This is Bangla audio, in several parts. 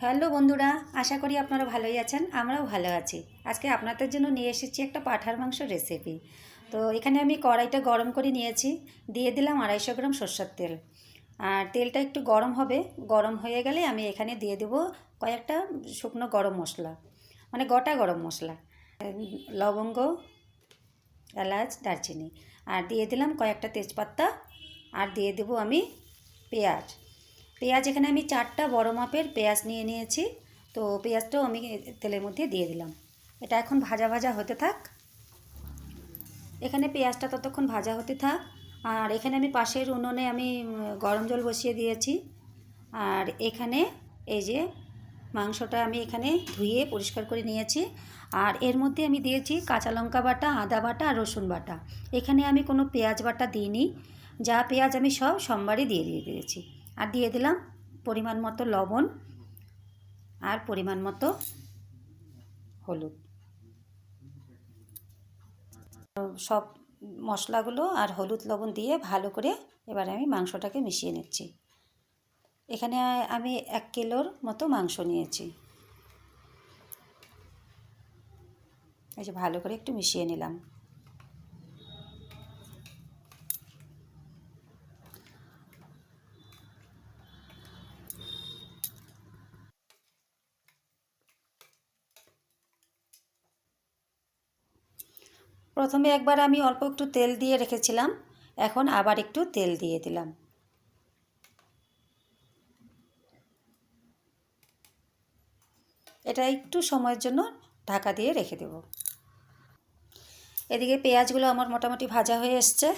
হ্যালো বন্ধুরা, আশা করি আপনারা ভালোই আছেন। আমরাও ভালো আছি। আজকে আপনাদের জন্য নিয়ে এসেছি একটা পাঁঠার মাংস রেসিপি। তো এখানে আমি কড়াইটা গরম করে নিয়েছি, দিয়ে দিলাম 250 গ্রাম সরষের তেল। আর তেলটা একটু গরম হবে, গরম হয়ে গেলে আমি এখানে দিয়ে দেবো কয়েকটা শুকনো গরম মশলা, মানে গোটা গরম মশলা, লবঙ্গ, এলাচ, দারচিনি। আর দিয়ে দিলাম কয়েকটা তেজপাতা। আর দিয়ে দেবো আমি পেঁয়াজ। পেঁয়াজ এখানে আমি 4টা বড় মাপের পেঁয়াজ নিয়ে নিয়েছি। তো পেঁয়াজটাও আমি তেলের মধ্যে দিয়ে দিলাম। এটা এখন ভাজা ভাজা হতে থাক। এখানে পেঁয়াজটা ততক্ষণ ভাজা হতে থাক। আর এখানে আমি পাশের উনুনে আমি গরম জল বসিয়ে দিয়েছি। আর এখানে এই যে মাংসটা আমি এখানে ধুয়ে পরিষ্কার করে নিয়েছি। আর এর মধ্যে আমি দিয়েছি কাঁচা লঙ্কা বাটা, আদা বাটা আর রসুন বাটা। এখানে আমি কোনো পেঁয়াজ বাটা দিইনি, যা পেঁয়াজ আমি সব সোমবারই দিয়ে দিয়েছি। আর দিয়ে দিলাম পরিমাণ মতো লবণ আর পরিমাণ মতো হলুদ। সব মশলাগুলো আর হলুদ লবণ দিয়ে ভালো করে এবার আমি মাংসটাকে মিশিয়ে নিচ্ছি। এখানে আমি 1 কিলোর মতো মাংস নিয়েছি। এই যে ভালো করে একটু মিশিয়ে নিলাম। প্রথমে একবার আমি অল্প একটু তেল দিয়ে রেখেছিলাম, এখন আবার একটু তেল দিয়ে দিলাম। এটা একটু সময়ের জন্য ঢাকা দিয়ে রেখে দেব। এদিকে পেঁয়াজগুলো আমার মোটামুটি ভাজা হয়ে এসছে।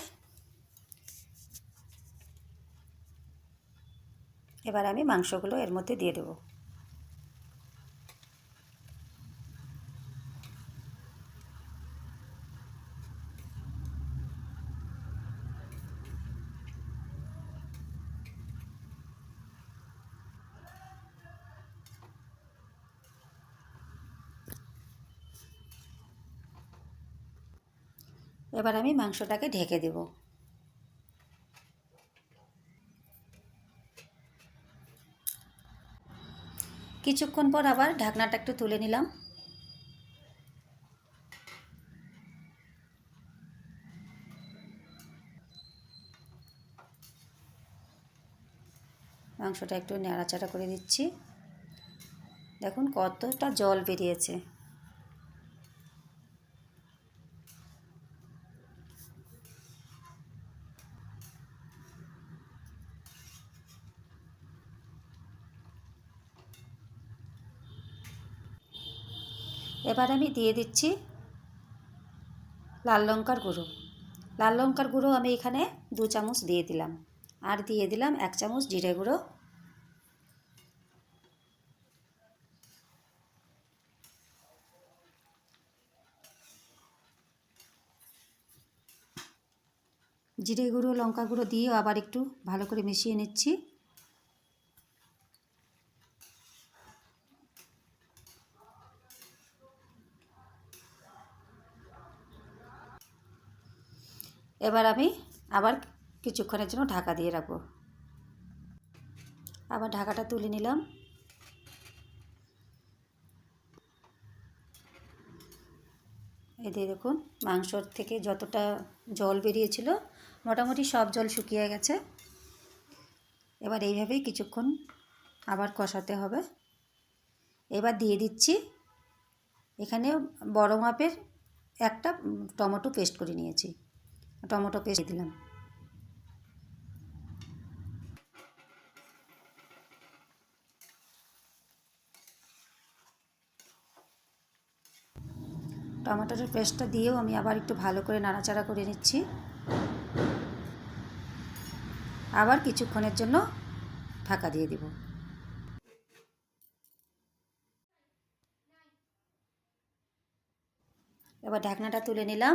এবার আমি মাংসগুলো এর মধ্যে দিয়ে দেব। এবার আমি মাংসটাকে ঢেকে দেব। কিছুক্ষণ পর আবার ঢাকনাটা একটু তুলে নিলাম। মাংসটা একটু নাড়াচাড়া করে দিচ্ছি। দেখুন কতটা জল বেরিয়েছে। এবার আমি দিয়ে দিচ্ছি লাল লঙ্কার গুঁড়ো। লাল লঙ্কার গুঁড়ো আমি এখানে 2 চামচ দিয়ে দিলাম। আর দিয়ে দিলাম 1 চামচ জিরে গুঁড়ো। জিরে গুঁড়ো, লঙ্কা গুঁড়ো দিয়ে আবার একটু ভালো করে মিশিয়ে নিচ্ছি। এবার আমি আবার কিছুক্ষণের জন্য ঢাকা দিয়ে রাখবো। আবার ঢাকাটা তুলে নিলাম। এই দিয়ে দেখুন মাংসর থেকে যতটা জল বেরিয়েছিল মোটামুটি সব জল শুকিয়ে গেছে। এবার এইভাবেই কিছুক্ষণ আবার কষাতে হবে। এবার দিয়ে দিচ্ছি এখানে বড় মাপের একটা টমেটো পেস্ট করে নিয়েছি, টমেটো পেস্ট দিলাম। টমেটোর পেস্টটা দিয়েও আমি আবার একটু ভালো করে নাড়াচাড়া করে নিচ্ছি। আবার কিছুক্ষণের জন্য ঢাকা দিয়ে দেব। এবার ঢাকনাটা তুলে নিলাম।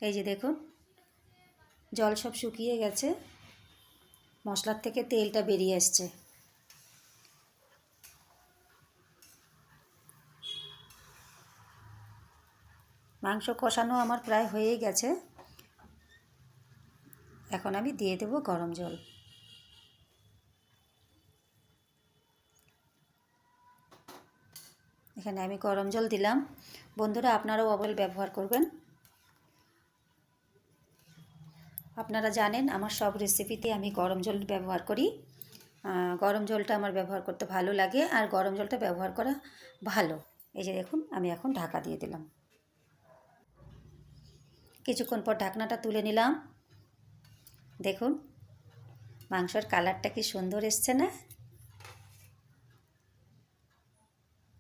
এই যে দেখুন জল সব শুকিয়ে গেছে, মশলার থেকে তেলটা বেরিয়ে আসছে। মাংস কষানো আমার প্রায় হয়েই গেছে। এখন আমি দিয়ে দেব গরম জল। এখানে আমি গরম জল দিলাম। বন্ধুরা, আপনারাও অবল ব্যবহার করবেন। আপনারা জানেন আমার সব রেসিপিতে আমি গরম জল ব্যবহার করি। গরম জলটা আমার ব্যবহার করতে ভালো লাগে, আর গরম জলটা ব্যবহার করা ভালো। এই যে দেখুন, আমি এখন ঢাকা দিয়ে দিলাম। কিছুক্ষণ পর ঢাকনাটা তুলে নিলাম। দেখুন মাংসের কালারটা কি সুন্দর এসছে না?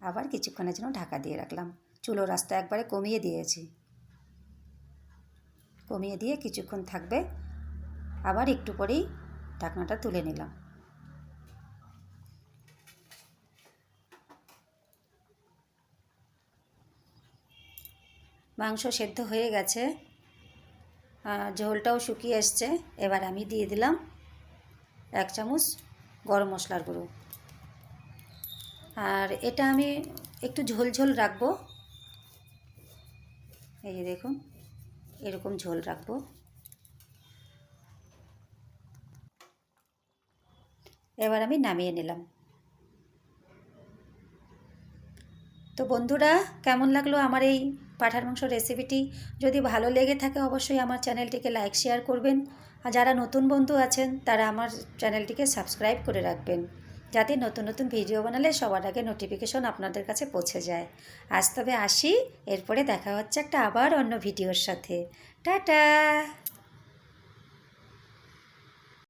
আবার কিছুক্ষণের জন্য ঢাকা দিয়ে রাখলাম। চুলোর আঁচটা একবারে কমিয়ে দিয়েছি। কমিয়ে দিয়ে কিছুক্ষণ থাকবে। আবার একটু পরেই ঢাকনাটা তুলে নিলাম। মাংস সেদ্ধ হয়ে গেছে, ঝোলটাও শুকিয়ে এসছে। এবার আমি দিয়ে দিলাম 1 চামচ গরম মশলার গুঁড়ো। আর এটা আমি একটু ঝোল ঝোল রাখবো। এই যে দেখুন, এরকম ঝোল রাখবো। এবার আমি নামিয়ে নিলাম। তো বন্ধুরা, কেমন লাগলো আমার এই পাঁঠার মাংস রেসিপিটি? যদি ভালো লেগে থাকে অবশ্যই আমার চ্যানেলটিকে লাইক শেয়ার করবেন। আর যারা নতুন বন্ধু আছেন তারা আমার চ্যানেলটিকে সাবস্ক্রাইব করে রাখবেন, যাতে নতুন নতুন ভিডিও বানালে সবার আগে নোটিফিকেশন আপনাদের কাছে পৌঁছে যায়। আজ তবে আসি, এরপরে দেখা হচ্ছে একটা আবার অন্য ভিডিওর সাথে। টাটা।